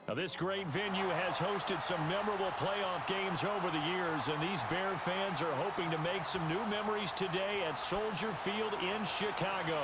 Now, this great venue has hosted some memorable playoff games over the years, and these Bear fans are hoping to make some new memories today at Soldier Field in Chicago.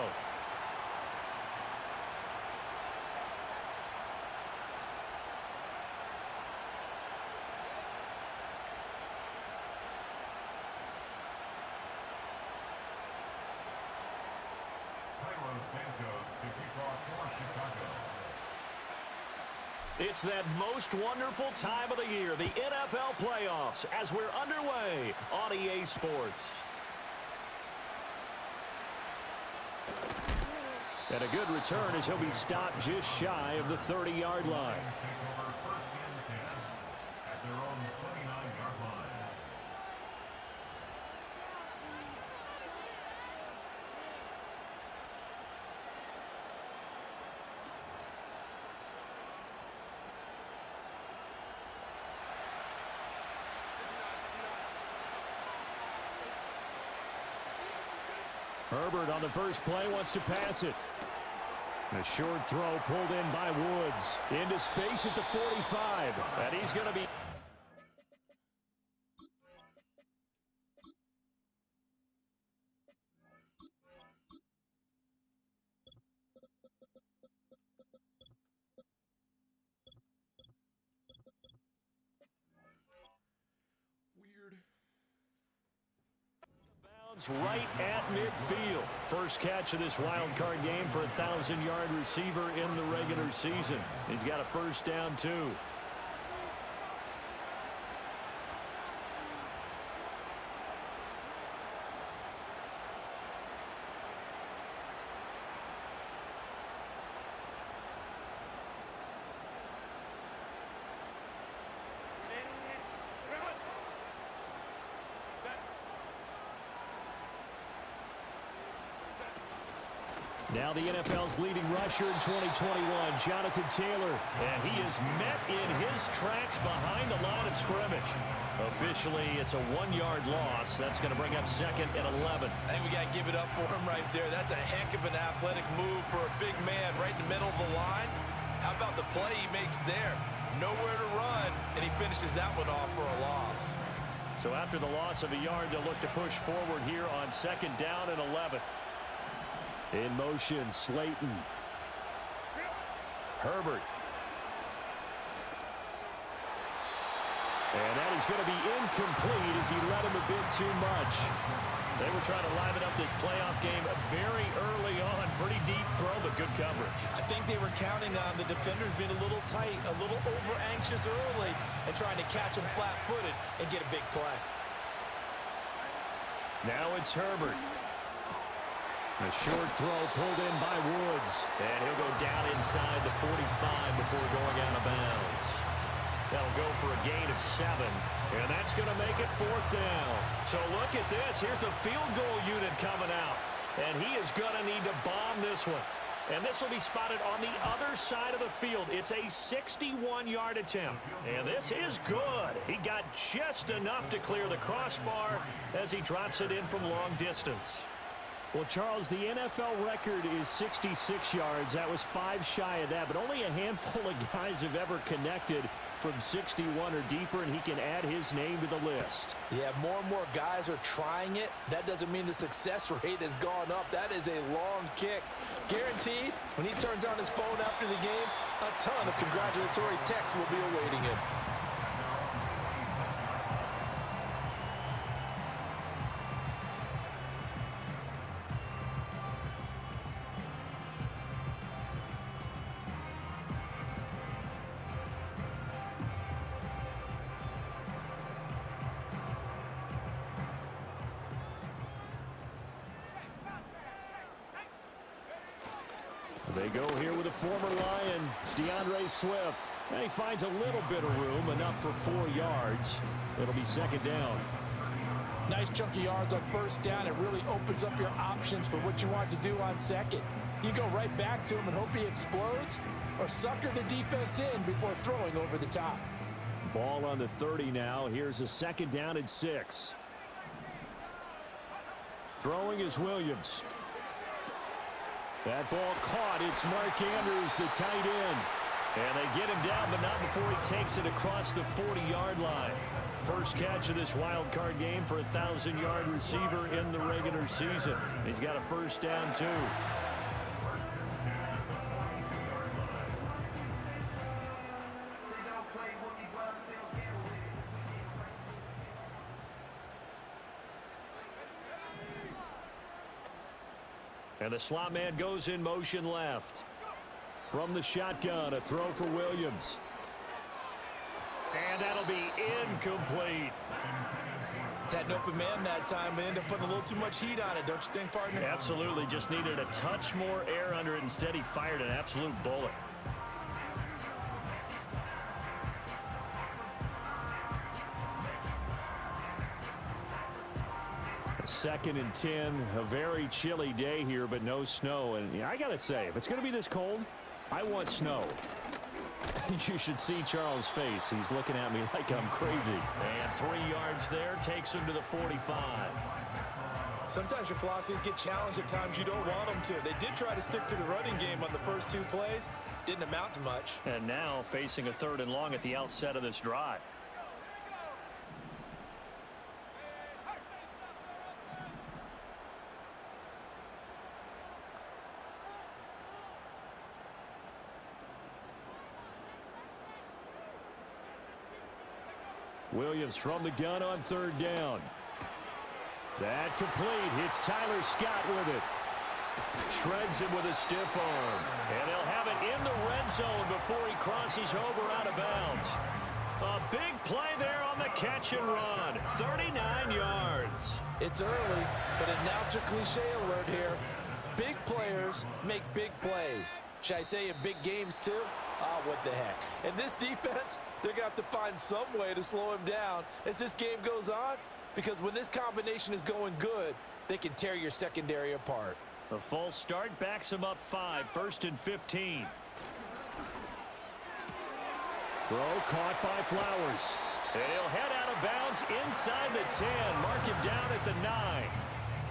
It's that most wonderful time of the year, the NFL playoffs, as we're underway on EA Sports. And a good return as he'll be stopped just shy of the 30-yard line. Herbert on the first play wants to pass it. A short throw pulled in by Woods. Into space at the 45. And he's going to be... right at midfield. First catch of this wild card game for a 1,000-yard receiver in the regular season. He's got a first down, too. Now the NFL's leading rusher in 2021, Jonathan Taylor. And he is met in his tracks behind the line of scrimmage. Officially, it's a 1-yard loss. That's going to bring up second and 11. I think we got to give it up for him right there. That's a heck of an athletic move for a big man right in the middle of the line. How about the play he makes there? Nowhere to run, and he finishes that one off for a loss. So after the loss of a yard, they'll look to push forward here on second down and 11. In motion, Slayton. Herbert. And that is going to be incomplete as he led him a bit too much. They were trying to liven up this playoff game very early on. Pretty deep throw, but good coverage. I think they were counting on the defenders being a little tight, a little over-anxious early, and trying to catch him flat-footed and get a big play. Now it's Herbert. A short throw pulled in by Woods. And he'll go down inside the 45 before going out of bounds. That'll go for a gain of 7. And that's going to make it fourth down. So look at this. Here's the field goal unit coming out. And he is going to need to bomb this one. And this will be spotted on the other side of the field. It's a 61-yard attempt. And this is good. He got just enough to clear the crossbar as he drops it in from long distance. Well, Charles, the NFL record is 66 yards. That was 5 shy of that, but only a handful of guys have ever connected from 61 or deeper, and he can add his name to the list. Yeah, more and more guys are trying it. That doesn't mean the success rate has gone up. That is a long kick. Guaranteed, when he turns on his phone after the game, a ton of congratulatory texts will be awaiting him. They go here with a former Lion. It's DeAndre Swift. And he finds a little bit of room, enough for 4 yards. It'll be second down. Nice chunk of yards on first down. It really opens up your options for what you want to do on second. You go right back to him and hope he explodes, or sucker the defense in before throwing over the top. Ball on the 30 now. Here's a second down and 6. Throwing is Williams. That ball caught. It's Mark Andrews, the tight end. And they get him down, but not before he takes it across the 40-yard line. First catch of this wild card game for a 1,000-yard receiver in the regular season. He's got a first down, too. And the slot man goes in motion left. From the shotgun, a throw for Williams. And that'll be incomplete. Had an open man that time, but ended up putting a little too much heat on it, don't you think, partner? Absolutely. Just needed a touch more air under it. Instead, he fired an absolute bullet. Second and 10, a very chilly day here, but no snow. And yeah, I got to say, if it's going to be this cold, I want snow. You should see Charles' face. He's looking at me like I'm crazy. And 3 yards there takes him to the 45. Sometimes your philosophies get challenged at times you don't want them to. They did try to stick to the running game on the first 2 plays. Didn't amount to much. And now facing a 3rd and long at the outset of this drive. Williams from the gun on 3rd down. That complete. Hits Tyler Scott with it. Shreds him with a stiff arm. And they'll have it in the red zone before he crosses over out of bounds. A big play there on the catch and run. 39 yards. It's early, but announcer cliche alert here. Big players make big plays. Should I say in big games too? Oh, what the heck. And this defense, they're going to have to find some way to slow him down as this game goes on, because when this combination is going good, they can tear your secondary apart. The false start backs him up 5, 1st and 15. Throw caught by Flowers. He'll head out of bounds inside the 10. Mark him down at the 9.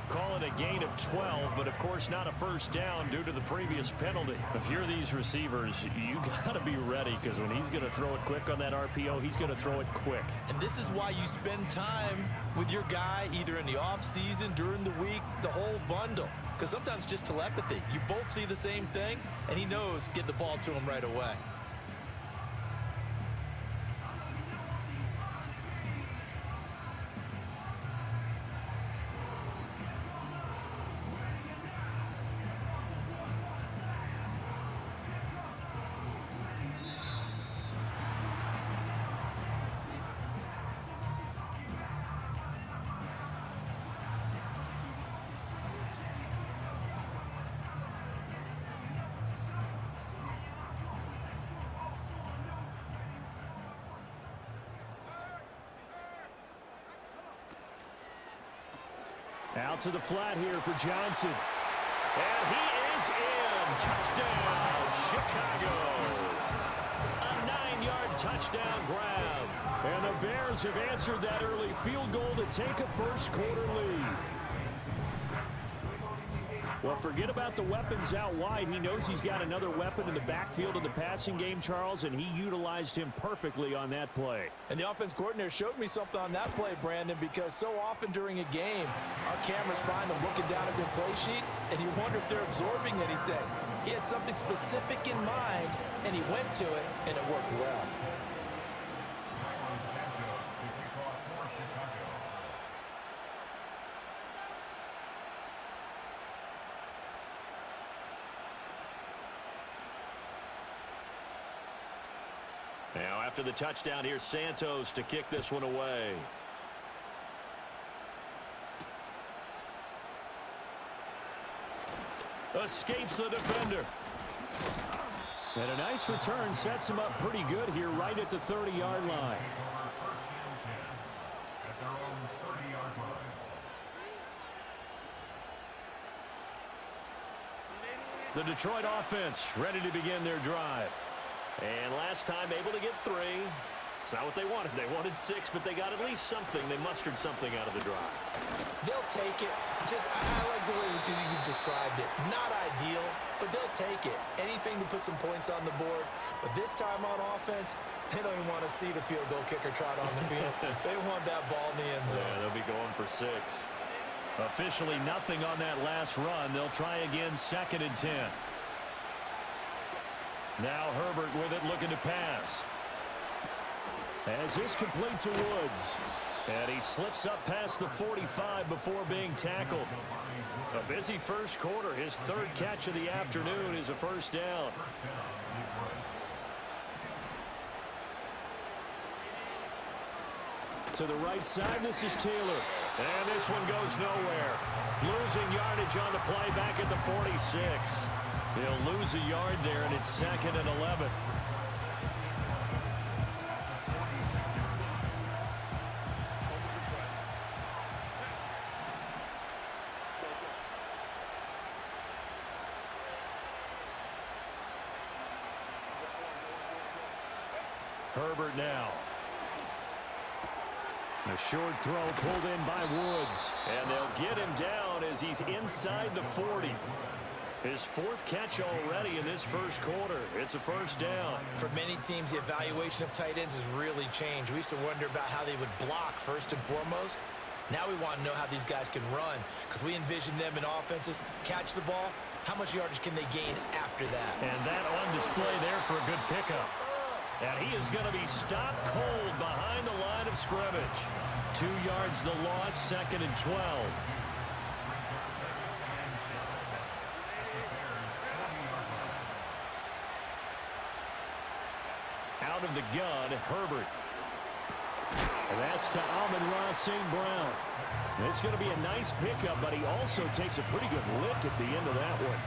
Calling a gain of 12, but of course not a first down due to the previous penalty. If you're these receivers, you got to be ready, because when he's going to throw it quick on that RPO, he's going to throw it quick. And this is why you spend time with your guy either in the offseason, during the week, the whole bundle. Because sometimes just telepathy. You both see the same thing, and he knows get the ball to him right away. Out to the flat here for Johnson. And he is in. Touchdown, Chicago. A 9-yard touchdown grab. And the Bears have answered that early field goal to take a first quarter lead. Well, forget about the weapons out wide. He knows he's got another weapon in the backfield of the passing game, Charles, and he utilized him perfectly on that play. And the offense coordinator showed me something on that play, Brandon, because so often during a game, our cameras find them looking down at their play sheets, and you wonder if they're absorbing anything. He had something specific in mind, and he went to it, and it worked well. Now, after the touchdown, here's Santos to kick this one away. Escapes the defender. And a nice return sets him up pretty good here right at the 30-yard line. The Detroit offense ready to begin their drive. And last time able to get 3. It's not what they wanted. They wanted 6, but they got at least something. They mustered something out of the drive. They'll take it. I like the way you've described it. Not ideal, but they'll take it. Anything to put some points on the board. But this time on offense, they don't even want to see the field goal kicker trot on the field. They want that ball in the end zone. Yeah, they'll be going for 6. Officially nothing on that last run. They'll try again, 2nd and 10. Now Herbert with it, looking to pass. As this complete to Woods. And he slips up past the 45 before being tackled. A busy first quarter. His 3rd catch of the afternoon is a first down. To the right side, this is Taylor. And this one goes nowhere. Losing yardage on the play back at the 46. They'll lose a yard there, and it's 2nd and 11. Herbert now. A short throw pulled in by Woods. And they'll get him down as he's inside the 40. His 4th catch already in this first quarter. It's a first down. For many teams, the evaluation of tight ends has really changed. We used to wonder about how they would block first and foremost. Now we want to know how these guys can run, because we envision them in offenses catch the ball. How much yardage can they gain after that? And that on display there for a good pickup. And he is going to be stopped cold behind the line of scrimmage. 2 yards the loss, 2nd and 12. Out of the gun, Herbert. And that's to Amon-Ra St. Brown. It's going to be a nice pickup, but he also takes a pretty good lick at the end of that one.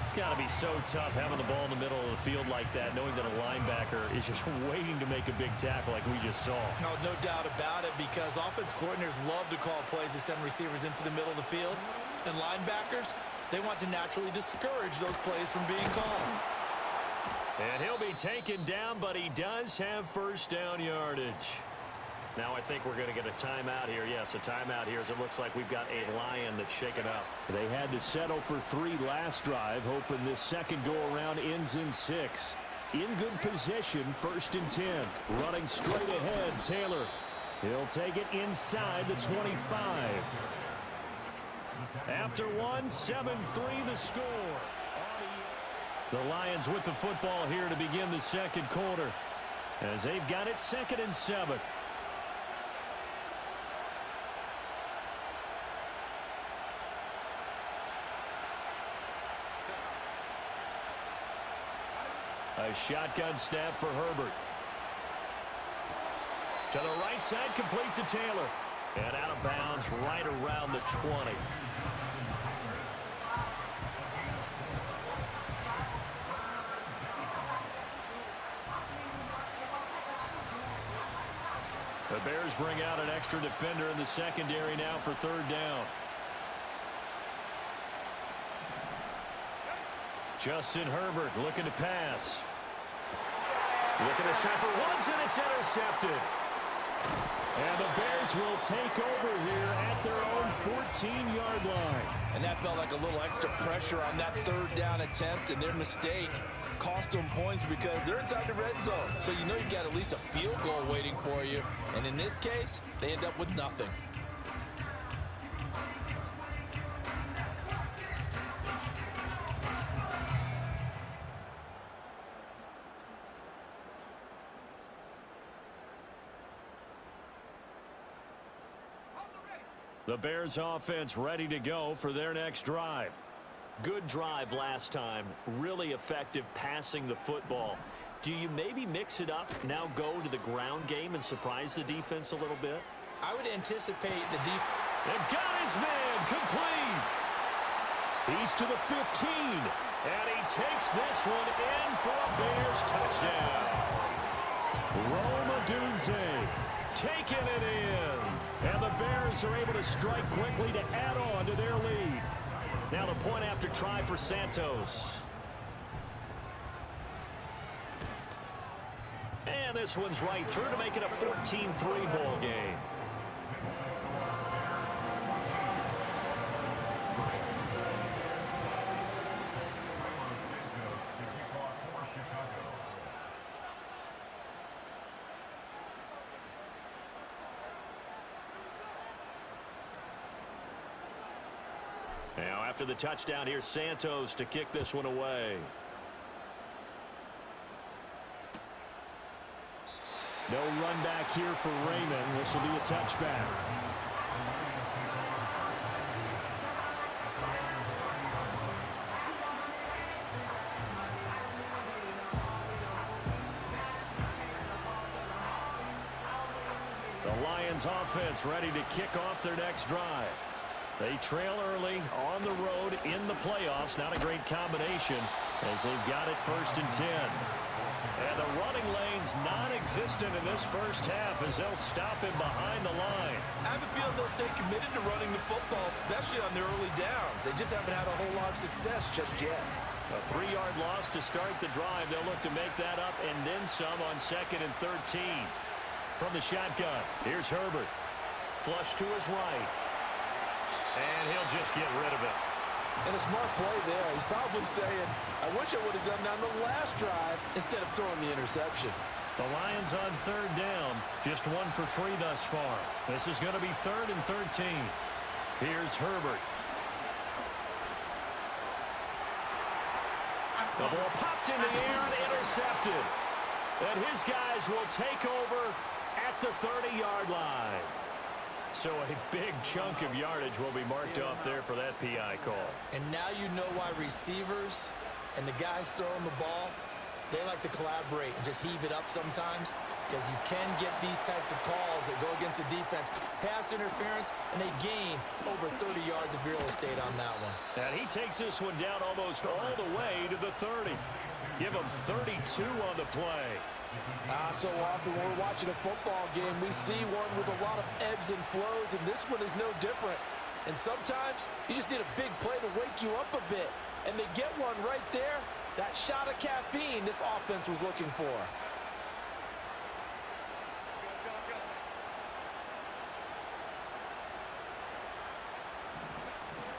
It's got to be so tough having the ball in the middle of the field like that, knowing that a linebacker is just waiting to make a big tackle like we just saw. No doubt about it, because offense coordinators love to call plays to send receivers into the middle of the field. And linebackers, they want to naturally discourage those plays from being called. And he'll be taken down, but he does have first down yardage. Now I think we're going to get a timeout here. Yes, a timeout here as it looks like we've got a Lion that's shaken up. They had to settle for 3 last drive, hoping this second go-around ends in 6. In good position, 1st and 10. Running straight ahead, Taylor. He'll take it inside the 25. After 1, 7-3 the score. The Lions with the football here to begin the second quarter, as they've got it 2nd and 7. A shotgun snap for Herbert. To the right side, complete to Taylor. And out of bounds right around the 20. The Bears bring out an extra defender in the secondary now for 3rd down. Justin Herbert looking to pass. Looking to start for Woods, and it's intercepted. And the Bears will take over here at their own 14-yard line. And that felt like a little extra pressure on that third down attempt, and their mistake cost them points because they're inside the red zone. So you know you've got at least a field goal waiting for you. And in this case, they end up with nothing. The Bears offense ready to go for their next drive. Good drive last time. Really effective passing the football. Do you maybe mix it up, now go to the ground game and surprise the defense a little bit? I would anticipate the defense. They've got his man complete. He's to the 15. And he takes this one in for a Bears touchdown. Roma Dunze taking it in. And the Bears are able to strike quickly to add on to their lead. Now the point after try for Santos. And this one's right through to make it a 14-3 ball game. Now after the touchdown, here's Santos to kick this one away. No run back here for Raymond. This will be a touchback. The Lions offense ready to kick off their next drive. They trail early on the road in the playoffs. Not a great combination as they've got it 1st and 10. And the running lane's non-existent in this first half as they'll stop him behind the line. I have a feeling they'll stay committed to running the football, especially on their early downs. They just haven't had a whole lot of success just yet. A 3-yard loss to start the drive. They'll look to make that up and then some on 2nd and 13. From the shotgun, here's Herbert. Flush to his right. And he'll just get rid of it. And a smart play there. He's probably saying, I wish I would have done that on the last drive instead of throwing the interception. The Lions on 3rd down. Just 1 for 3 thus far. This is going to be 3rd and 13. Here's Herbert. The ball popped in the air and intercepted. And his guys will take over at the 30-yard line. So a big chunk of yardage will be marked off there for that PI call. And now you know why receivers and the guys throwing the ball, they like to collaborate and just heave it up sometimes, because you can get these types of calls that go against the defense. Pass interference, and they gain over 30 yards of real estate on that one. And he takes this one down almost all the way to the 30. Give him 32 on the play. So often when we're watching a football game, we see one with a lot of ebbs and flows, and this one is no different. And sometimes you just need a big play to wake you up a bit. And they get one right there. That shot of caffeine this offense was looking for.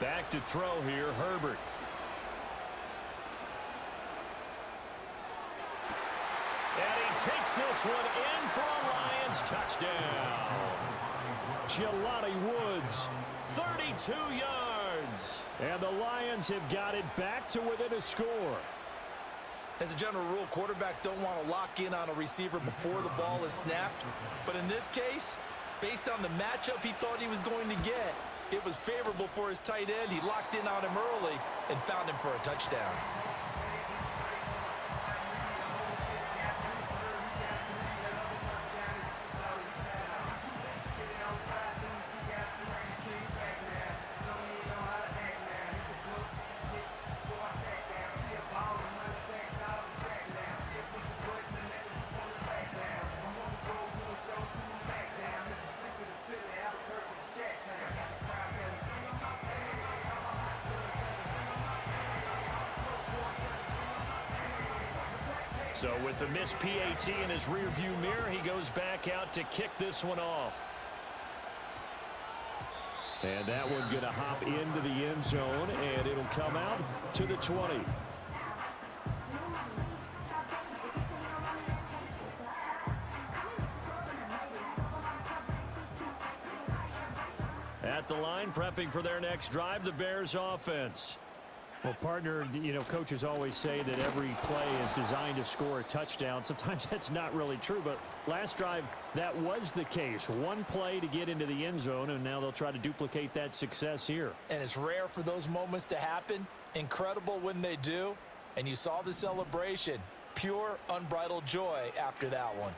Back to throw here, Herbert. And he takes this one in for a Lions touchdown. Jelani Woods, 32 yards. And the Lions have got it back to within a score. As a general rule, quarterbacks don't want to lock in on a receiver before the ball is snapped. But in this case, based on the matchup he thought he was going to get, it was favorable for his tight end. He locked in on him early and found him for a touchdown. So with the missed PAT in his rearview mirror, he goes back out to kick this one off. And that one going to hop into the end zone, and it'll come out to the 20. At the line, prepping for their next drive, the Bears offense. Well, partner, you know, coaches always say that every play is designed to score a touchdown. Sometimes that's not really true, but last drive, that was the case. One play to get into the end zone, and now they'll try to duplicate that success here. And it's rare for those moments to happen. Incredible when they do. And you saw the celebration. Pure, unbridled joy after that one.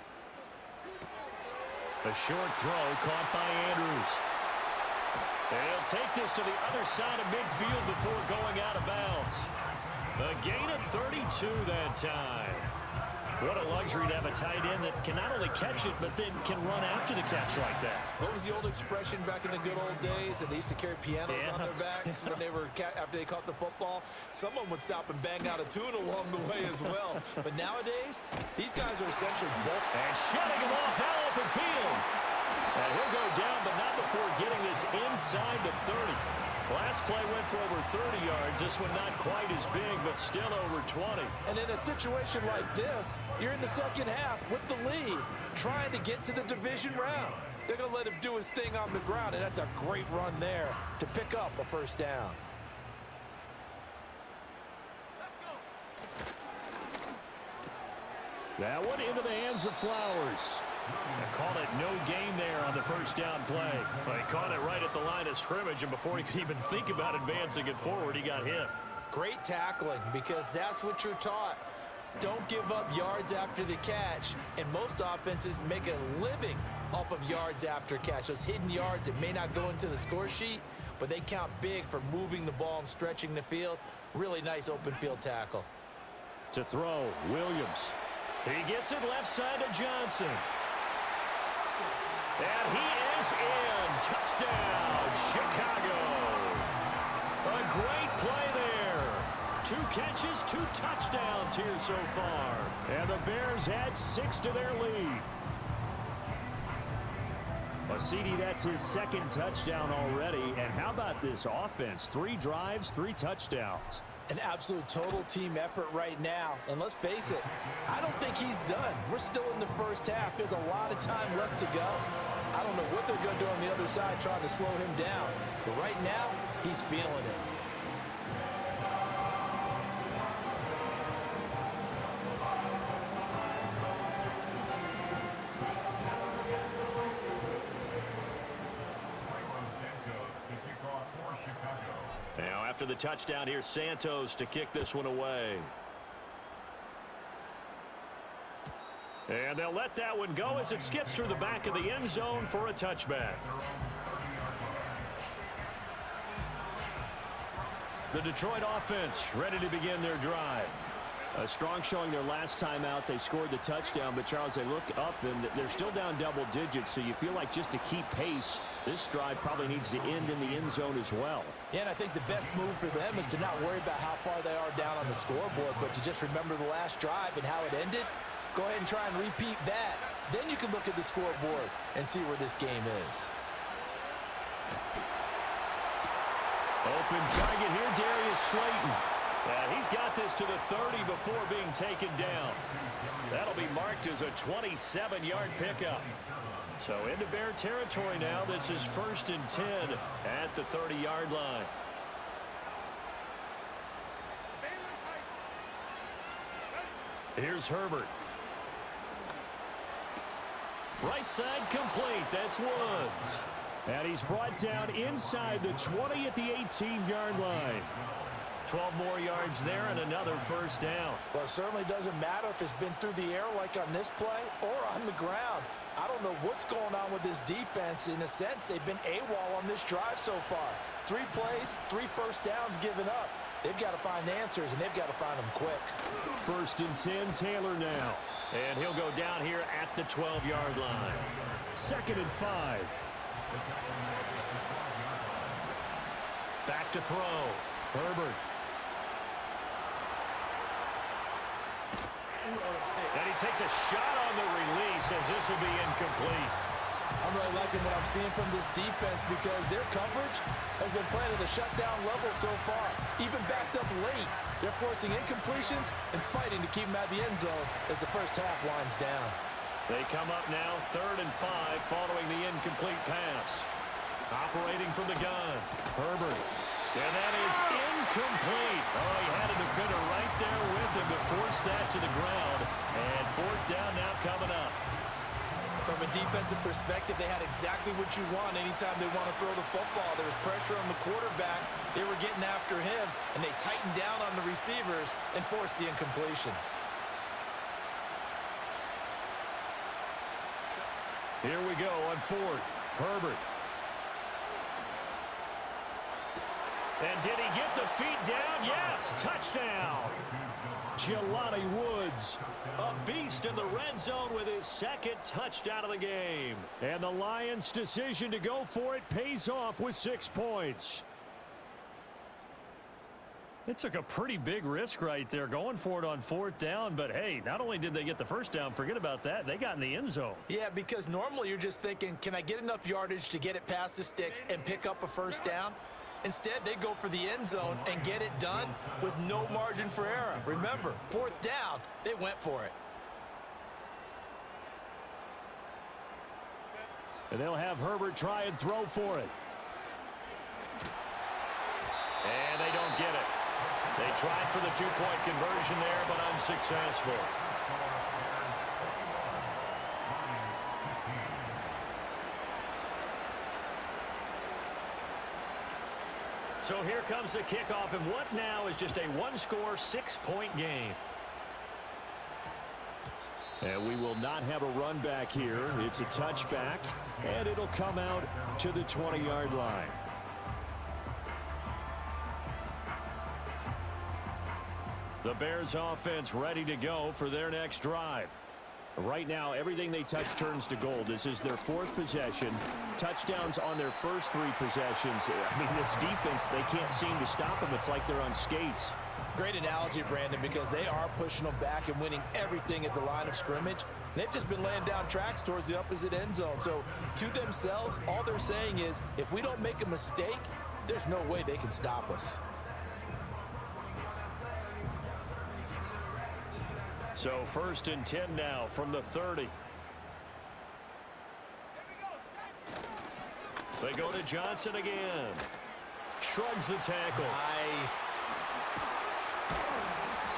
A short throw caught by Andrews. They'll take this to the other side of midfield before going out of bounds. A gain of 32 that time. What a luxury to have a tight end that can not only catch it, but then can run after the catch like that. What was the old expression back in the good old days? That they used to carry pianos on their backs when they were after they caught the football. Someone would stop and bang out a tune along the way as well. But nowadays, these guys are essentially both. And shedding him off now open field. And he'll go down, but not before getting this inside the 30. Last play went for over 30 yards. This one not quite as big, but still over 20. And in a situation like this, you're in the second half with the lead, trying to get to the division round. They're going to let him do his thing on the ground, and that's a great run there to pick up a first down. That one into the hands of Flowers. They called it no gain there on the first down play. They caught it right at the line of scrimmage, and before he could even think about advancing it forward, he got hit. Great tackling, because that's what you're taught. Don't give up yards after the catch, and most offenses make a living off of yards after catch. Those hidden yards that may not go into the score sheet, but they count big for moving the ball and stretching the field. Really nice open field tackle. To throw, Williams. He gets it left side to Johnson. And he is in. Touchdown, Chicago. A great play there. 2 catches, 2 touchdowns here so far. And the Bears add 6 to their lead. CD, that's his second touchdown already. And how about this offense? 3 drives, 3 touchdowns. An absolute total team effort right now. And let's face it, I don't think he's done. We're still in the first half. There's a lot of time left to go. I don't know what they're going to do on the other side trying to slow him down. But right now, he's feeling it. Now, after the touchdown, here's Santos to kick this one away. And they'll let that one go as it skips through the back of the end zone for a touchback. The Detroit offense ready to begin their drive. A strong showing their last time out. They scored the touchdown, but Charles, they look up and they're still down double digits, so you feel like just to keep pace, this drive probably needs to end in the end zone as well. Yeah, and I think the best move for them is to not worry about how far they are down on the scoreboard, but to just remember the last drive and how it ended. Go ahead and try and repeat that. Then you can look at the scoreboard and see where this game is. Open target here, Darius Slayton. And he's got this to the 30 before being taken down. That'll be marked as a 27-yard pickup. So into Bear territory now. This is 1st and 10 at the 30-yard line. Here's Herbert. Right side complete. That's Woods. And he's brought down inside the 20 at the 18-yard line. 12 more yards there and another first down. Well, it certainly doesn't matter if it's been through the air like on this play or on the ground. I don't know what's going on with this defense. In a sense, they've been AWOL on this drive so far. 3 plays, 3 first downs given up. They've got to find answers, and they've got to find them quick. 1st and 10, Taylor now. And he'll go down here at the 12-yard line. 2nd and 5. Back to throw. Herbert. takes a shot on the release as this will be incomplete. I'm really liking what I'm seeing from this defense because their coverage has been playing at a shutdown level so far. Even backed up late, they're forcing incompletions and fighting to keep them out of the end zone as the first half winds down. They come up now 3rd and 5 following the incomplete pass. Operating from the gun, Herbert. And that is incomplete. Oh, he had a defender right there with him to force that to the ground. And 4th down now coming up. From a defensive perspective, they had exactly what you want anytime they want to throw the football. There was pressure on the quarterback. They were getting after him, and they tightened down on the receivers and forced the incompletion. Here we go on 4th. Herbert. And did he get the feet down? Yes, touchdown. Jelani Woods, a beast in the red zone with his 2nd touchdown of the game. And the Lions' decision to go for it pays off with 6 points. It took a pretty big risk right there going for it on 4th down, but hey, not only did they get the first down, forget about that, they got in the end zone. Yeah, because normally you're just thinking, can I get enough yardage to get it past the sticks and pick up a first down? Instead, they go for the end zone and get it done with no margin for error. Remember, 4th down, they went for it. And they'll have Herbert try and throw for it. And they don't get it. They tried for the 2-point conversion there, but unsuccessful. So here comes the kickoff, and what now is just a 1-score, 6-point game. And we will not have a run back here. It's a touchback, and it'll come out to the 20-yard line. The Bears offense ready to go for their next drive. Right now, everything they touch turns to gold. This is their 4th possession. Touchdowns on their first 3 possessions. I mean, this defense, they can't seem to stop them. It's like they're on skates. Great analogy, Brandon, because they are pushing them back and winning everything at the line of scrimmage. They've just been laying down tracks towards the opposite end zone. So to themselves, all they're saying is, if we don't make a mistake, there's no way they can stop us. So 1st and 10 now from the 30. They go to Johnson again. Shrugs the tackle. Nice.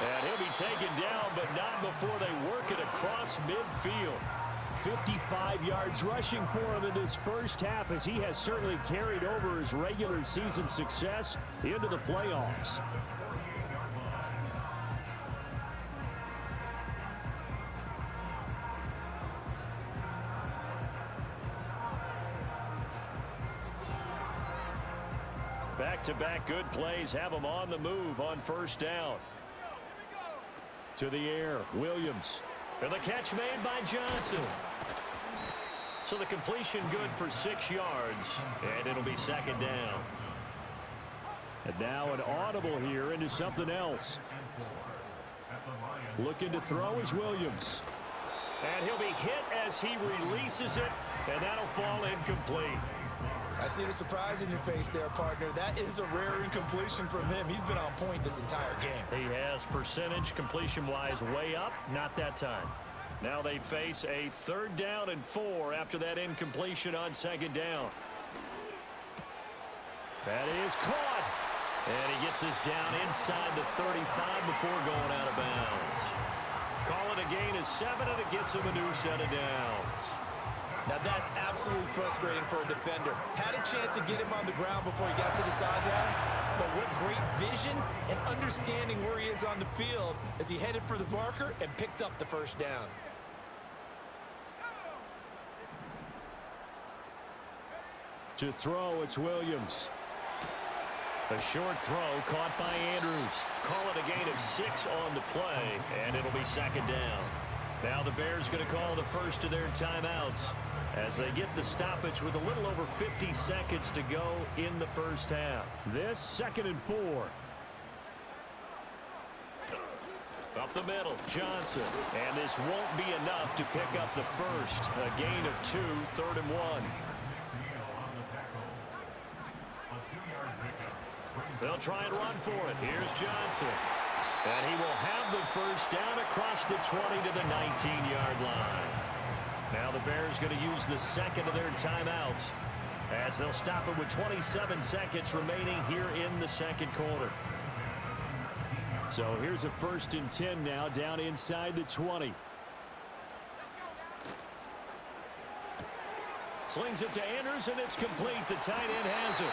And he'll be taken down, but not before they work it across midfield. 55 yards rushing for him in this first half, as he has certainly carried over his regular season success into the playoffs. Back-to-back good plays have him on the move on 1st down. To the air, Williams. And the catch made by Johnson. So the completion good for 6 yards, and it'll be 2nd down. And now an audible here into something else. Looking to throw is Williams. And he'll be hit as he releases it, and that'll fall incomplete. I see the surprise in your face there, partner. That is a rare incompletion from him. He's been on point this entire game. He has percentage completion-wise way up, not that time. Now they face a 3rd down and 4 after that incompletion on 2nd down. That is caught. And he gets this down inside the 35 before going out of bounds. Call it a gain of 7, and it gets him a new set of downs. Now that's absolutely frustrating for a defender. Had a chance to get him on the ground before he got to the sideline, but what great vision and understanding where he is on the field as he headed for the marker and picked up the 1st down. To throw, it's Williams. A short throw caught by Andrews. Call it a gain of 6 on the play, and it'll be 2nd down. Now the Bears going to call the first of their timeouts as they get the stoppage with a little over 50 seconds to go in the first half. This 2nd and 4. Up the middle, Johnson. And this won't be enough to pick up the first. A gain of 2, 3rd and 1. They'll try and run for it. Here's Johnson. And he will have the first down across the 20 to the 19-yard line. Now the Bears going to use the second of their timeouts as they'll stop it with 27 seconds remaining here in the second quarter. So here's a 1st and 10 now down inside the 20. Slings it to Andrews, and it's complete. The tight end has it.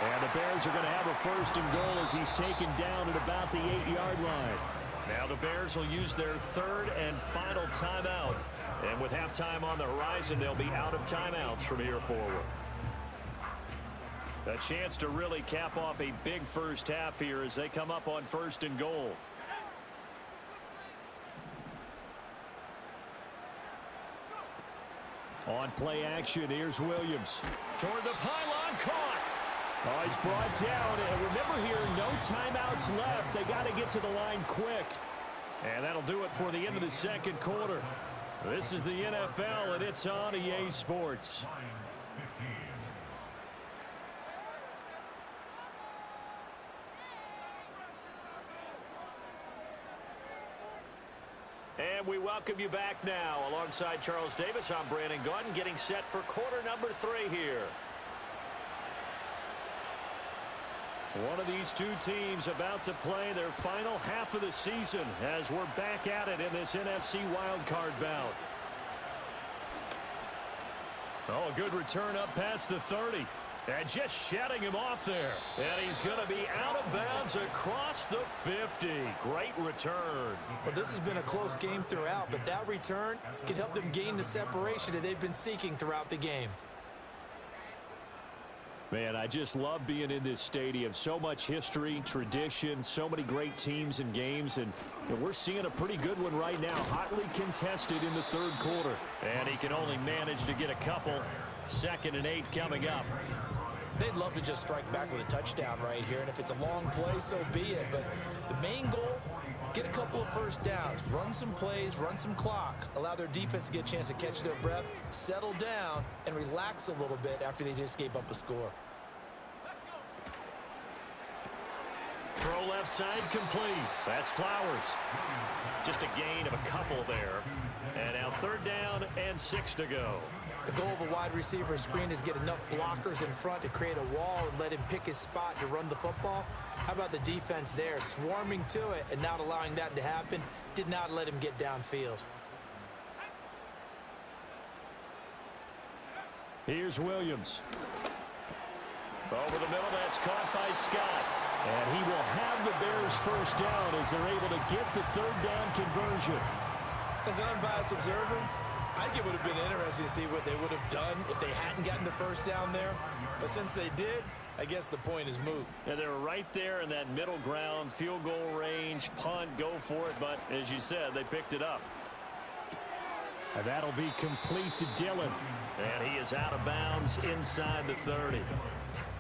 And the Bears are going to have a 1st and goal as he's taken down at about the 8-yard line. Now the Bears will use their 3rd and final timeout. And with halftime on the horizon, they'll be out of timeouts from here forward. A chance to really cap off a big first half here as they come up on 1st and goal. On play action, here's Williams. Toward the pylon, caught. Oh, he's brought down. And remember here, no timeouts left. They got to get to the line quick. And that'll do it for the end of the second quarter. This is the NFL, and it's on EA Sports. And we welcome you back now. Alongside Charles Davis, I'm Brandon Gunn, getting set for quarter number 3 here. One of these two teams about to play their final half of the season as we're back at it in this NFC wildcard bout. Oh, a good return up past the 30. And just shutting him off there. And he's going to be out of bounds across the 50. Great return. Well, this has been a close game throughout, but that return can help them gain the separation that they've been seeking throughout the game. Man, I just love being in this stadium. So much history, tradition, so many great teams and games. And we're seeing a pretty good one right now. Hotly contested in the 3rd quarter. And he can only manage to get a couple. 2nd and 8 coming up. They'd love to just strike back with a touchdown right here. And if it's a long play, so be it. But the main goal, get a couple of first downs. Run some plays, run some clock. Allow their defense to get a chance to catch their breath, settle down, and relax a little bit after they just gave up a score. Throw left side complete. That's Flowers. Just a gain of a couple there. And now 3rd down and 6 to go. The goal of a wide receiver screen is get enough blockers in front to create a wall and let him pick his spot to run the football. How about the defense there, swarming to it and not allowing that to happen? Did not let him get downfield. Here's Williams. Over the middle, that's caught by Scott. And he will have the Bears first down as they're able to get the 3rd down conversion. As an unbiased observer, I think it would have been interesting to see what they would have done if they hadn't gotten the first down there. But since they did, I guess the point is moot. Yeah, they were right there in that middle ground, field goal range, punt, go for it. But as you said, they picked it up. And that'll be complete to Dillon. And he is out of bounds inside the 30.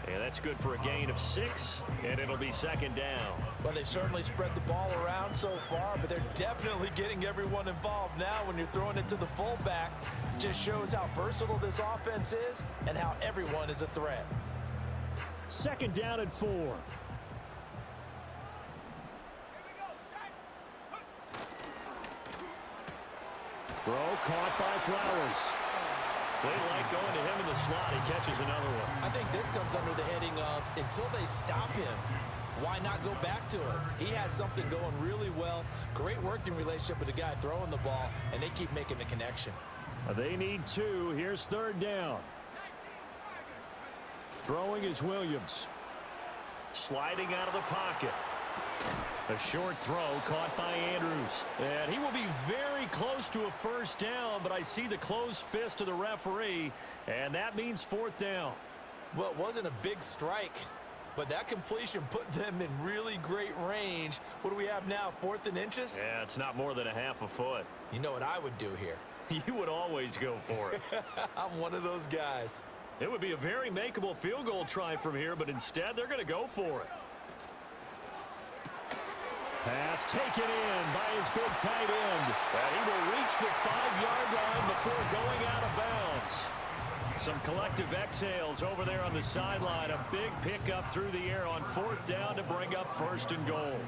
And that's good for a gain of 6, and it'll be 2nd down. Well, they've certainly spread the ball around so far, but they're definitely getting everyone involved now when you're throwing it to the fullback. Just shows how versatile this offense is and how everyone is a threat. 2nd down and 4. Throw caught by Flowers. They like going to him in the slot. He catches another one. I think this comes under the heading of until they stop him, why not go back to it? He has something going really well. Great working relationship with the guy throwing the ball, and they keep making the connection. They need 2. Here's 3rd down. Throwing is Williams. Sliding out of the pocket. A short throw caught by Andrews. And he will be very close to a first down, but I see the closed fist of the referee, and that means 4th down. Well, it wasn't a big strike, but that completion put them in really great range. What do we have now, 4th and inches? Yeah, it's not more than a half a foot. You know what I would do here? You would always go for it. I'm one of those guys. It would be a very makeable field goal try from here, but instead they're going to go for it. Pass taken in by his big tight end. And he will reach the 5-yard line before going out of bounds. Some collective exhales over there on the sideline. A big pickup through the air on 4th down to bring up 1st and goal.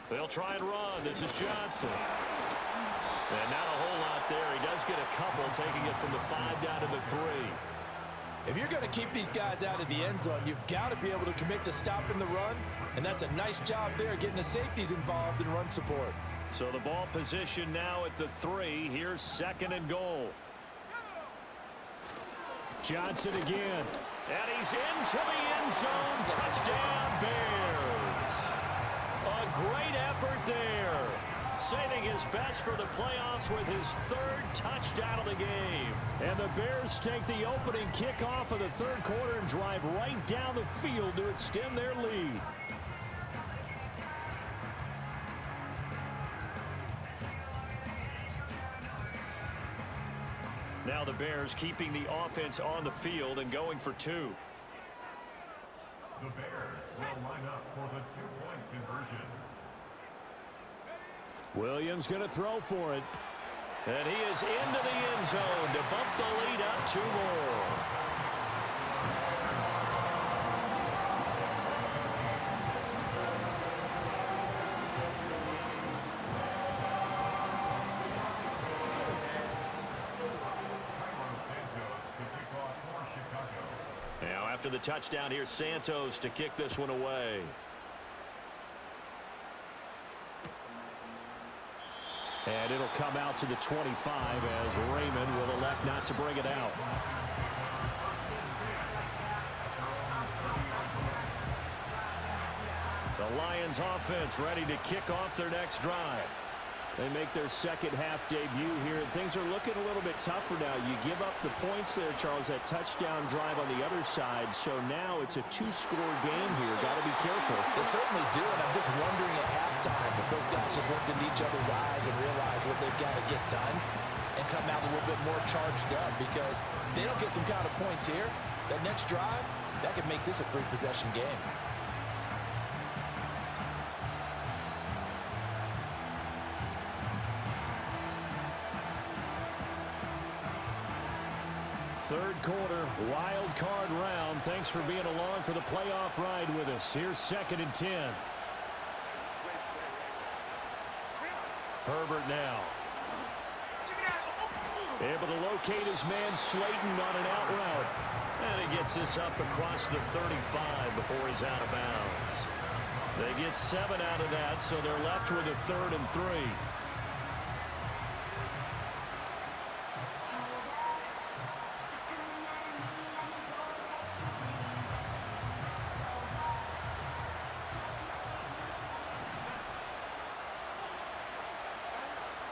They'll try and run. This is Johnson. And not a whole lot there. He does get a couple, taking it from the 5 down to the 3. If you're going to keep these guys out of the end zone, you've got to be able to commit to stopping the run, and that's a nice job there, getting the safeties involved in run support. So the ball position now at the 3. Here's 2nd and goal. Johnson again. And he's into the end zone. Touchdown, Bears. A great effort there. Saving his best for the playoffs with his 3rd touchdown of the game. And the Bears take the opening kickoff of the 3rd quarter and drive right down the field to extend their lead. Now the Bears keeping the offense on the field and going for 2. The Bears will line up for the 2-point conversion. Williams going to throw for it. And he is into the end zone to bump the lead up 2 more. Now after the touchdown, here's Santos to kick this one away. And it'll come out to the 25 as Raymond will elect not to bring it out. The Lions offense ready to kick off their next drive. They make their 2nd half debut here. Things are looking a little bit tougher now. You give up the points there, Charles, that touchdown drive on the other side. So now it's a 2-score game here. Got to be careful. They certainly do, and I'm just wondering at halftime if those guys just looked into each other's eyes and realize what they've got to get done and come out a little bit more charged up, because they don't get some kind of points here. That next drive, that could make this a 3-possession game. Third quarter, wild card round. Thanks for being along for the playoff ride with us. Here's 2nd and 10. Herbert now. Able to locate his man Slayton on an out route. And he gets this up across the 35 before he's out of bounds. They get 7 out of that, so they're left with a 3rd and 3.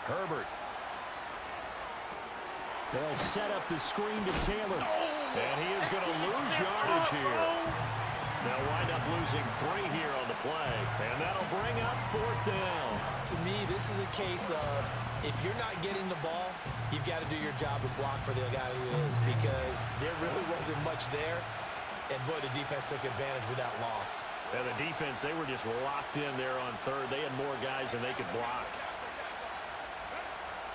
Herbert. They'll set up the screen to Taylor. And he is going to lose yardage here. They'll wind up losing 3 here on the play. And that'll bring up 4th down. To me, this is a case of if you're not getting the ball, you've got to do your job and block for the guy who is, because there really wasn't much there. And, boy, the defense took advantage with that loss. And the defense, they were just locked in there on 3rd. They had more guys than they could block.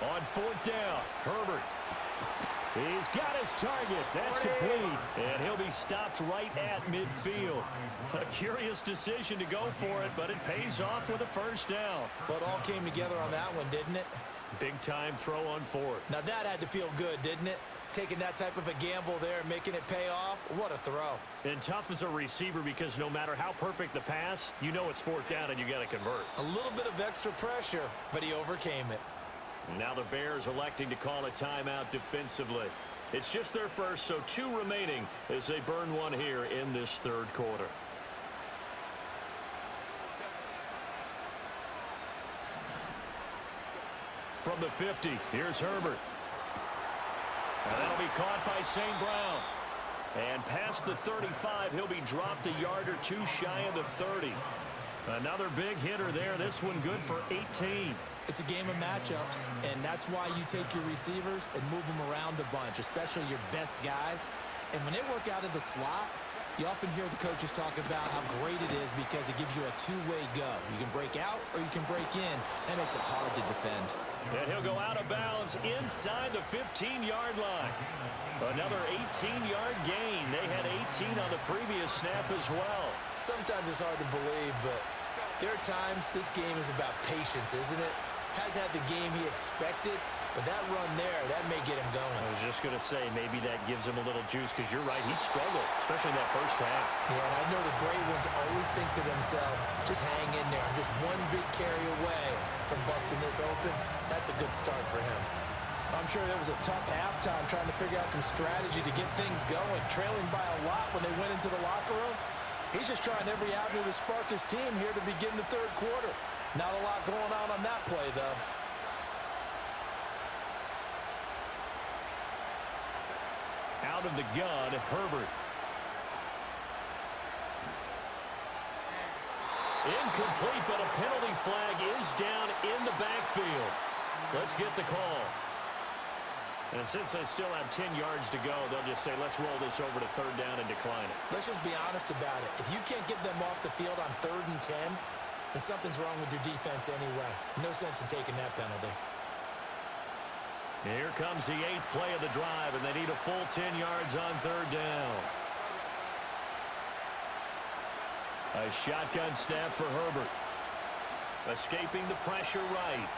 On 4th down, Herbert. He's got his target. That's complete. And he'll be stopped right at midfield. A curious decision to go for it, but it pays off with a 1st down. But it all came together on that one, didn't it? Big time throw on 4th. Now that had to feel good, didn't it? Taking that type of a gamble there and making it pay off. What a throw. And tough as a receiver, because no matter how perfect the pass, you know it's 4th down and you got to convert. A little bit of extra pressure, but he overcame it. Now the Bears electing to call a timeout defensively. It's just their first, so 2 remaining as they burn 1 here in this 3rd quarter. From the 50, here's Herbert. And that'll be caught by St. Brown. And past the 35, he'll be dropped a yard or 2 shy of the 30. Another big hitter there. This one good for 18. It's a game of matchups, and that's why you take your receivers and move them around a bunch, especially your best guys. And when they work out of the slot, you often hear the coaches talk about how great it is because it gives you a two-way go. You can break out or you can break in. That makes it hard to defend. And he'll go out of bounds inside the 15-yard line. Another 18-yard gain. They had 18 on the previous snap as well. Sometimes it's hard to believe, but there are times this game is about patience, isn't it? Has had the game he expected, but that run there, that may get him going. I was just going to say, maybe that gives him a little juice, because you're right, he struggled, especially in that first half. Yeah, and I know the great ones always think to themselves, just hang in there. I'm just one big carry away from busting this open. That's a good start for him. I'm sure that was a tough halftime trying to figure out some strategy to get things going. Trailing by a lot when they went into the locker room. He's just trying every avenue to spark his team here to begin the third quarter. Not a lot going on that play, though. Out of the gun, Herbert. Incomplete, but a penalty flag is down in the backfield. Let's get the call. And since they still have 10 yards to go, they'll just say, let's roll this over to third down and decline it. Let's just be honest about it. If you can't get them off the field on 3rd and 10, then something's wrong with your defense anyway. No sense in taking that penalty. Here comes the 8th play of the drive, and they need a full 10 yards on third down. A shotgun snap for Herbert. Escaping the pressure right.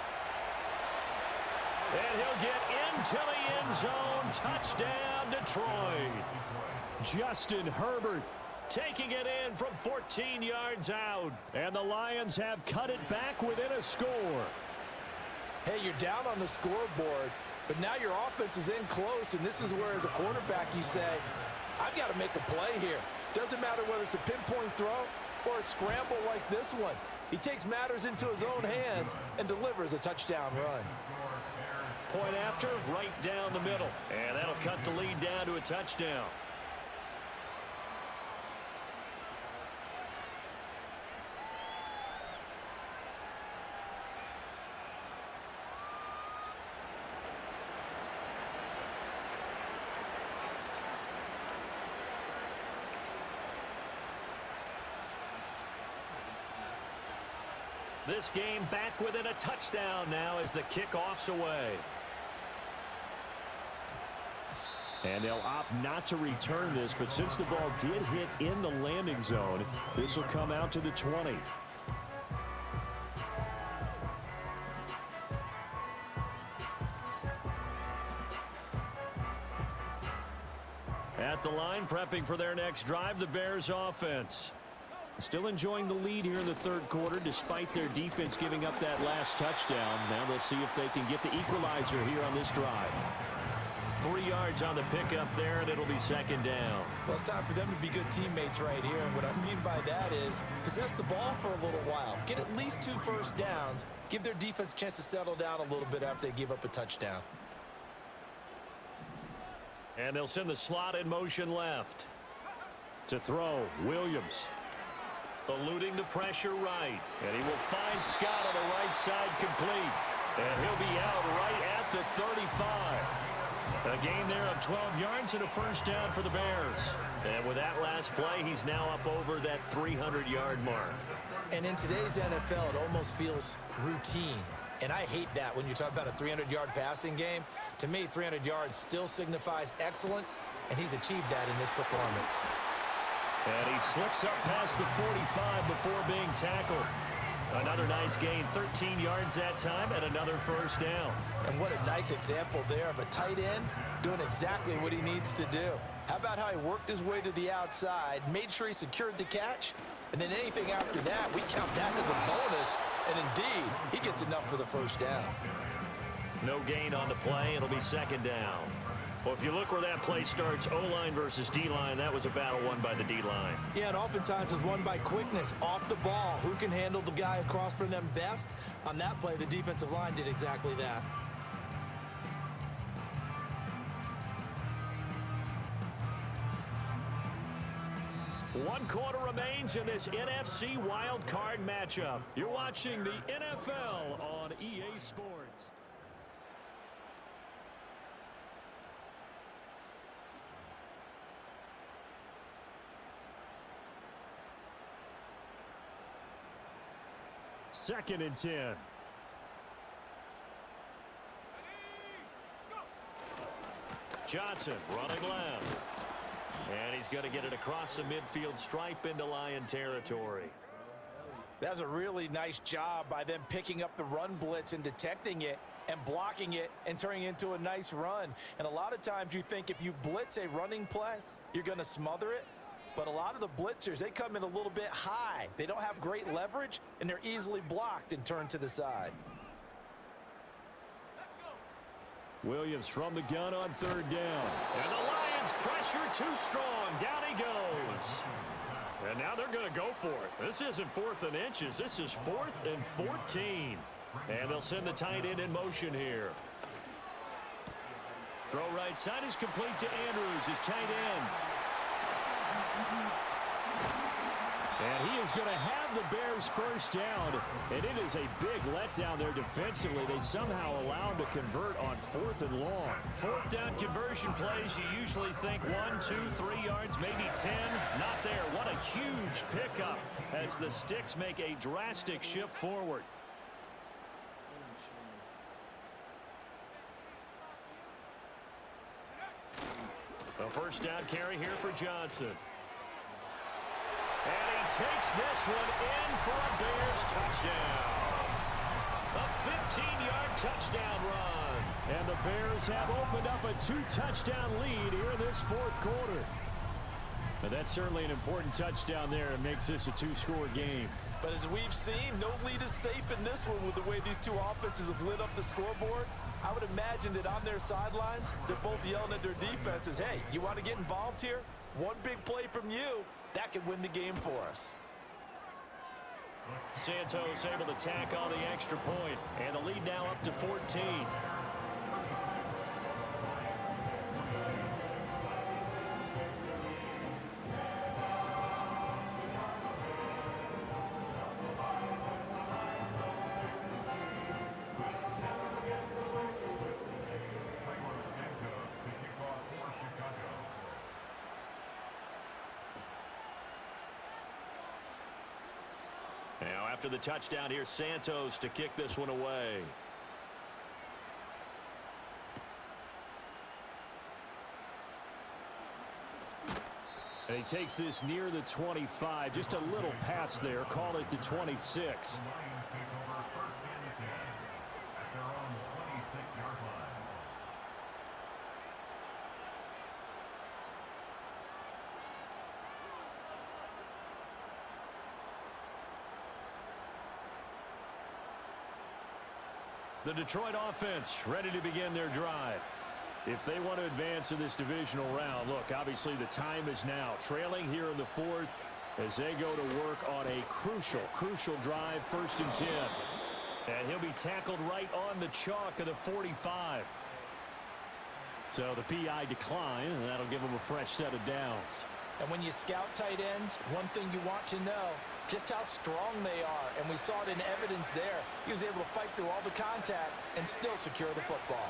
And he'll get into the end zone. Touchdown, Detroit. Justin Herbert taking it in from 14 yards out. And the Lions have cut it back within a score. Hey, you're down on the scoreboard, but now your offense is in close, and this is where, as a quarterback, you say, I've got to make a play here. Doesn't matter whether it's a pinpoint throw or a scramble like this one. He takes matters into his own hands and delivers a touchdown run. Point after, right down the middle. And that'll cut the lead down to a touchdown. This game back within a touchdown now as the kickoff's away. And they'll opt not to return this, but since the ball did hit in the landing zone, this will come out to the 20. At the line, prepping for their next drive, the Bears offense. Still enjoying the lead here in the third quarter, despite their defense giving up that last touchdown. Now they'll see if they can get the equalizer here on this drive. 3 yards on the pickup there, and it'll be second down. Well, it's time for them to be good teammates right here. And what I mean by that is possess the ball for a little while. Get at least 2 first downs. Give their defense a chance to settle down a little bit after they give up a touchdown. And they'll send the slot in motion left. To throw, Williams. Eluding the pressure right. And he will find Scott on the right side complete. And he'll be out right at the 35. A gain there of 12 yards and a first down for the Bears. And with that last play, he's now up over that 300-yard mark. And in today's NFL, it almost feels routine. And I hate that when you talk about a 300-yard passing game. To me, 300 yards still signifies excellence, and he's achieved that in this performance. And he slips up past the 45 before being tackled. Another nice gain, 13 yards that time, and another first down. And what a nice example there of a tight end doing exactly what he needs to do. How about how he worked his way to the outside, made sure he secured the catch, and then anything after that, we count that as a bonus, and indeed, he gets enough for the first down. No gain on the play. It'll be second down. Well, if you look where that play starts, O-line versus D-line, that was a battle won by the D-line. Yeah, and oftentimes it's won by quickness off the ball. Who can handle the guy across from them best? On that play, the defensive line did exactly that. One quarter remains in this NFC wildcard matchup. You're watching the NFL on EA Sports. Second and 10. Johnson running left. And he's going to get it across the midfield stripe into Lion territory. That's a really nice job by them picking up the run blitz and detecting it and blocking it and turning it into a nice run. And a lot of times you think if you blitz a running play, you're going to smother it. But a lot of the blitzers, they come in a little bit high. They don't have great leverage, and they're easily blocked and turned to the side. Williams from the gun on third down. And the Lions pressure too strong. Down he goes. And now they're going to go for it. This isn't 4th and inches. This is 4th and 14. And they'll send the tight end in motion here. Throw right side is complete to Andrews, his tight end. And he is going to have the Bears first down. And it is a big letdown there defensively. They somehow allow him to convert on 4th and long. 4th down conversion plays, you usually think 1, 2, 3 yards, maybe 10. Not there. What a huge pickup as the Sticks make a drastic shift forward. A first down carry here for Johnson. And he takes this one in for a Bears touchdown. A 15-yard touchdown run. And the Bears have opened up a 2-touchdown lead here in this 4th quarter. But that's certainly an important touchdown there. It makes this a 2-score game. But as we've seen, no lead is safe in this one with the way these two offenses have lit up the scoreboard. I would imagine that on their sidelines, they're both yelling at their defenses, hey, you want to get involved here? One big play from you, that could win the game for us. Santos able to tack on the extra point, and the lead now up to 14. Now after the touchdown, here's Santos to kick this one away. And he takes this near the 25, just a little pass there, call it the 26. The Detroit offense ready to begin their drive. If they want to advance in this divisional round, look, obviously the time is now. Trailing here in the 4th as they go to work on a crucial drive, 1st and 10. And he'll be tackled right on the chalk of the 45. So the PI decline, and that'll give him a fresh set of downs. And when you scout tight ends, one thing you want to know, just how strong they are. And we saw it in evidence there. He was able to fight through all the contact and still secure the football.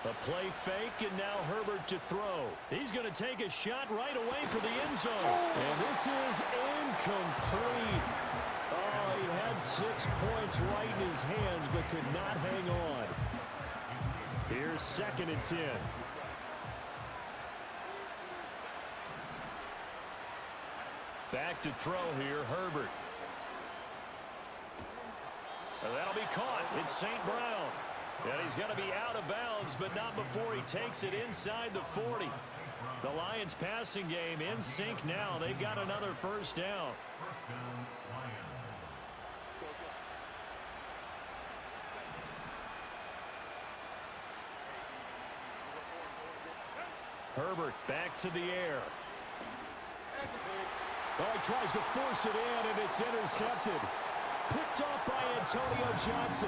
A play fake, and now Herbert to throw. He's going to take a shot right away for the end zone. And this is incomplete. Oh, he had 6 points right in his hands, but could not hang on. Here's 2nd and 10. Back to throw here, Herbert. And that'll be caught. It's St. Brown. And he's going to be out of bounds, but not before he takes it inside the 40. The Lions passing game in sync now. They've got another first down. Herbert back to the air. Oh, he tries to force it in, and it's intercepted. Picked off by Antonio Johnson.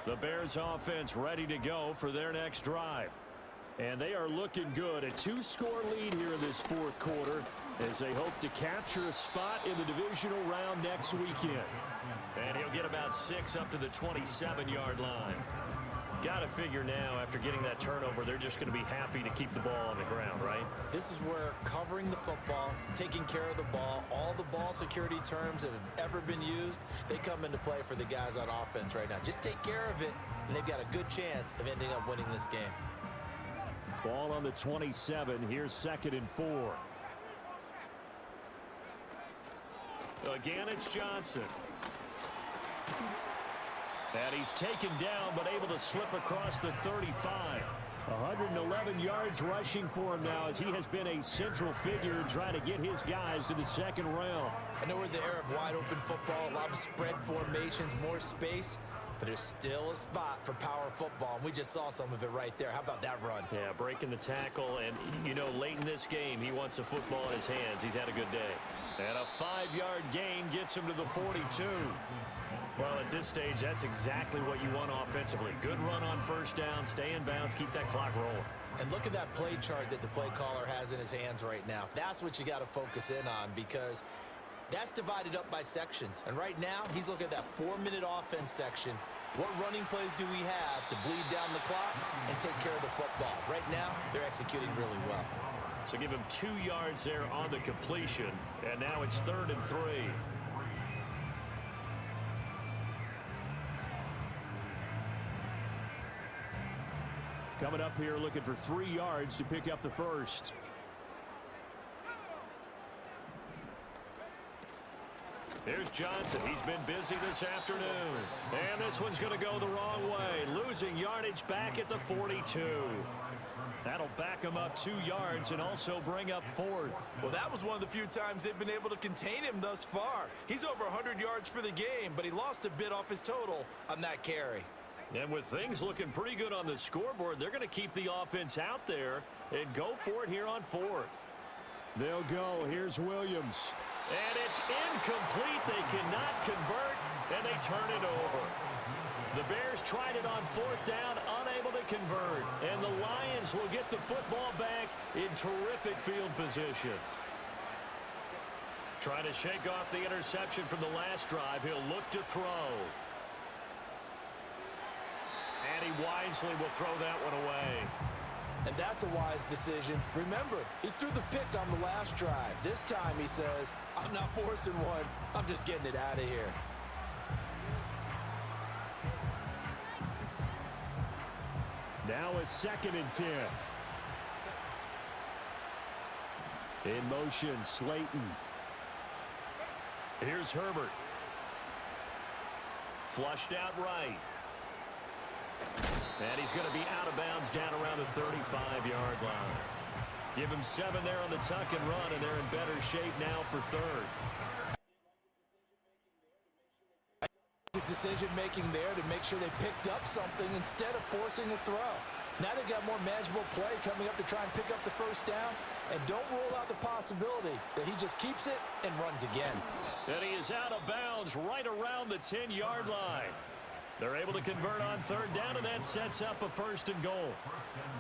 The Bears offense ready to go for their next drive. And they are looking good. A 2-score lead here in this fourth quarter as they hope to capture a spot in the divisional round next weekend. And he'll get about 6 up to the 27-yard line. Got to figure now, after getting that turnover, they're just going to be happy to keep the ball on the ground, right? This is where covering the football, taking care of the ball, all the ball security terms that have ever been used, they come into play for the guys on offense right now. Just take care of it, and they've got a good chance of ending up winning this game. Ball on the 27. Here's 2nd and 4. Again, it's Johnson. And he's taken down, but able to slip across the 35. 111 yards rushing for him now as he has been a central figure trying to get his guys to the second round. I know we're in the era of wide-open football, a lot of spread formations, more space, but there's still a spot for power football, and we just saw some of it right there. How about that run? Yeah, breaking the tackle, and, you know, late in this game, he wants the football in his hands. He's had a good day. And a 5-yard gain gets him to the 42. Well, at this stage, that's exactly what you want offensively. Good run on first down, stay in bounds, keep that clock rolling. And look at that play chart that the play caller has in his hands right now. That's what you got to focus in on, because that's divided up by sections. And right now, he's looking at that 4-minute offense section. What running plays do we have to bleed down the clock and take care of the football? Right now, they're executing really well. So give him 2 yards there on the completion, and now it's 3rd and 3. Coming up here looking for 3 yards to pick up the first. Here's Johnson. He's been busy this afternoon. And this one's going to go the wrong way. Losing yardage back at the 42. That'll back him up 2 yards and also bring up 4th. Well, that was one of the few times they've been able to contain him thus far. He's over 100 yards for the game, but he lost a bit off his total on that carry. And with things looking pretty good on the scoreboard, they're going to keep the offense out there and go for it here on 4th. They'll go. Here's Williams. And it's incomplete. They cannot convert, and they turn it over. The Bears tried it on 4th down, unable to convert. And the Lions will get the football back in terrific field position. Trying to shake off the interception from the last drive. He'll look to throw. And he wisely will throw that one away. And that's a wise decision. Remember, he threw the pick on the last drive. This time he says, I'm not forcing one. I'm just getting it out of here. Now a 2nd and 10. In motion, Slayton. Here's Herbert. Flushed out right. And he's going to be out of bounds down around the 35-yard line. Give him 7 there on the tuck and run, and they're in better shape now for 3rd. His decision-making there to make sure they picked up something instead of forcing a throw. Now they've got more manageable play coming up to try and pick up the first down, and don't rule out the possibility that he just keeps it and runs again. And he is out of bounds right around the 10-yard line. They're able to convert on 3rd down, and that sets up a 1st and goal.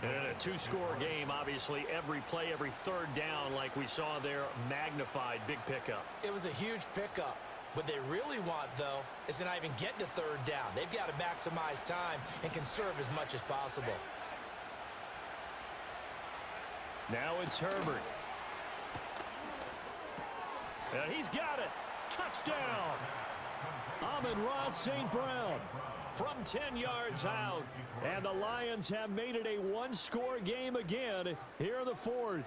And in a 2-score game, obviously, every play, every 3rd down, like we saw there, magnified, big pickup. It was a huge pickup. What they really want, though, is to not even get to 3rd down. They've got to maximize time and conserve as much as possible. Now it's Herbert. And he's got it. Touchdown. Amon-Ra St. Brown from 10 yards out. And the Lions have made it a 1-score game again here in the 4th.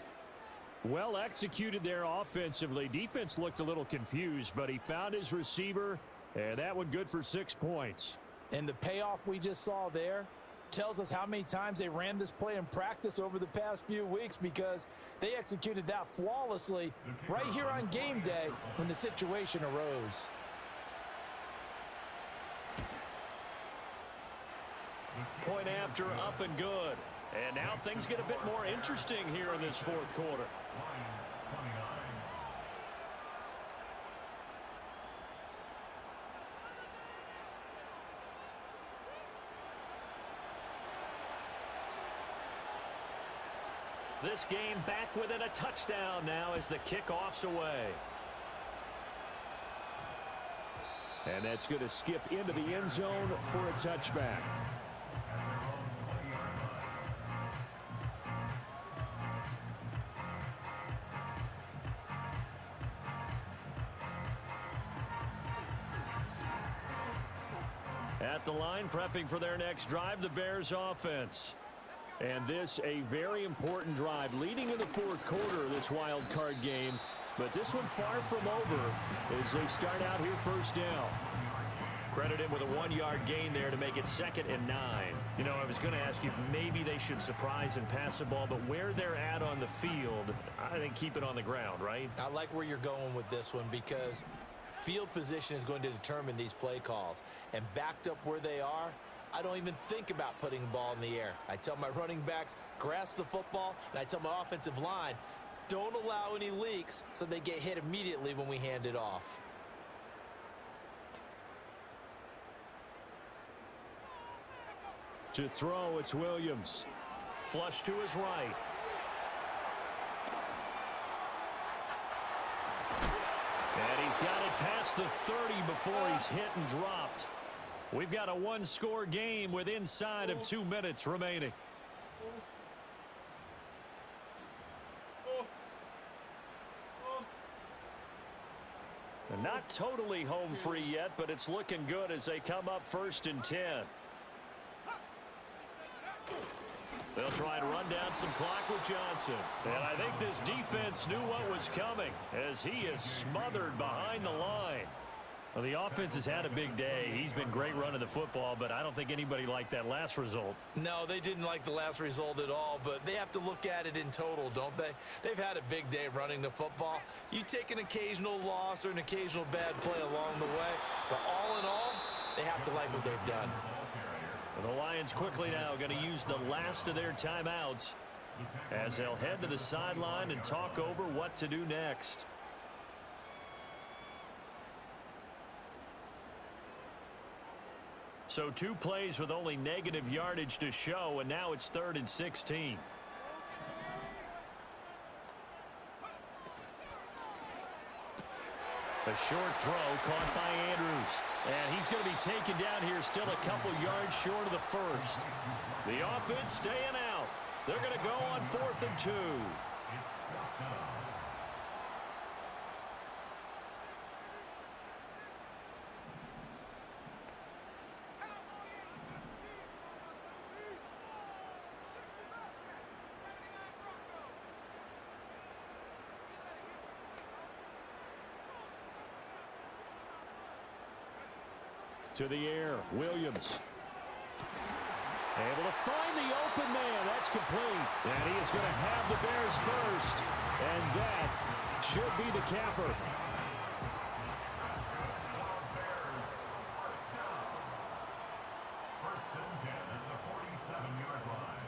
Well executed there offensively. Defense looked a little confused, but he found his receiver, and that one good for 6 points. And the payoff we just saw there tells us how many times they ran this play in practice over the past few weeks, because they executed that flawlessly right here on game day when the situation arose. Point after, up and good. And now things get a bit more interesting here in this 4th quarter. This game back within a touchdown now as the kickoff's away. And that's going to skip into the end zone for a touchback. At the line, prepping for their next drive, the Bears offense. And this a very important drive leading in the fourth quarter of this wild card game. But this one far from over as they start out here first down. Credited with a 1-yard gain there to make it 2nd and 9. You know, I was going to ask you if maybe they should surprise and pass the ball, but where they're at on the field, I think keep it on the ground, right? I like where you're going with this one because field position is going to determine these play calls. And backed up where they are, I don't even think about putting the ball in the air. I tell my running backs, grasp the football, and I tell my offensive line, don't allow any leaks so they get hit immediately when we hand it off. To throw, it's Williams. Flush to his right. And he's got it past the 30 before he's hit and dropped. We've got a one-score game with inside of 2 minutes remaining. And not totally home free yet, but it's looking good as they come up 1st and 10. They'll try and run down some clock with Johnson. And I think this defense knew what was coming as he is smothered behind the line. Well, the offense has had a big day. He's been great running the football, but I don't think anybody liked that last result. No, they didn't like the last result at all, but they have to look at it in total, don't they? They've had a big day running the football. You take an occasional loss or an occasional bad play along the way, but all in all, they have to like what they've done. Well, the Lions quickly now going to use the last of their timeouts as they'll head to the sideline and talk over what to do next. So 2 plays with only negative yardage to show, and now it's 3rd and 16. A short throw caught by Andrews. And he's going to be taken down here still a couple yards short of the first. The offense staying out. They're going to go on 4th and 2. To the air, Williams. Able to find the open man. That's complete. And he is going to have the Bears first. And that should be the capper. First and 10 at the 47-yard line.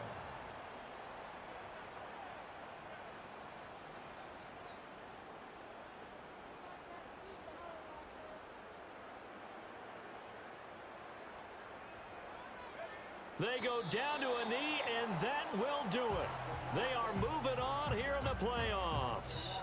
They go down to a knee, and that will do it. They are moving on here in the playoffs.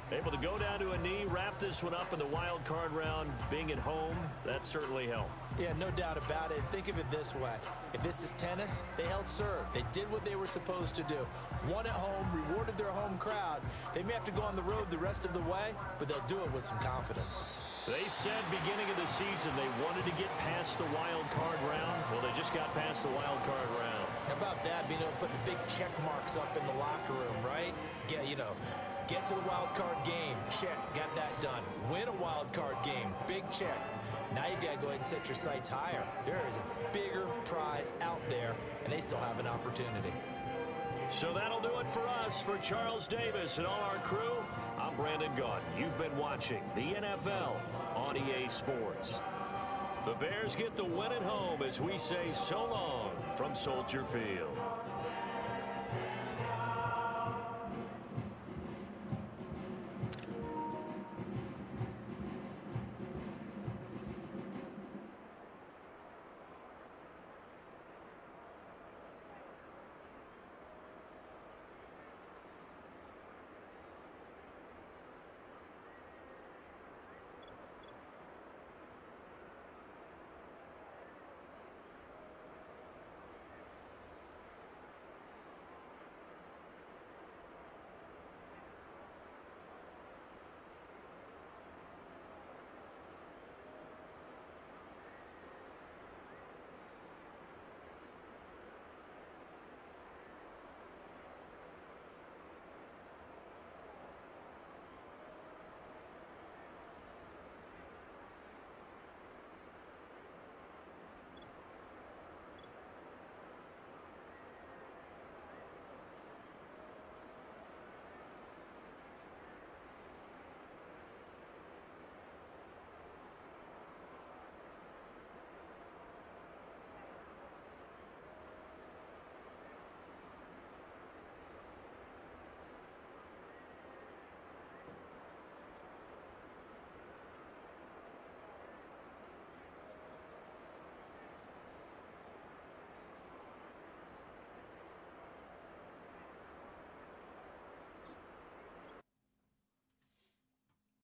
Able to go down to a knee, wrap this one up in the wild card round. Being at home, that certainly helped. Yeah, no doubt about it. Think of it this way. If this is tennis, they held serve. They did what they were supposed to do. Won at home, rewarded their home crowd. They may have to go on the road the rest of the way, but they'll do it with some confidence. They said beginning of the season they wanted to get past the wild card round. Well, they just got past the wild card round. How about that? Being able to put the big check marks up in the locker room, right? Get to the wild card game. Check. Got that done. Win a wild card game. Big check. Now you've got to go ahead and set your sights higher. There is a bigger prize out there, and they still have an opportunity. So that'll do it for us. For Charles Davis and all our crew, I'm Brandon Gaudin. You've been watching the NFL on EA Sports. The Bears get the win at home as we say so long from Soldier Field.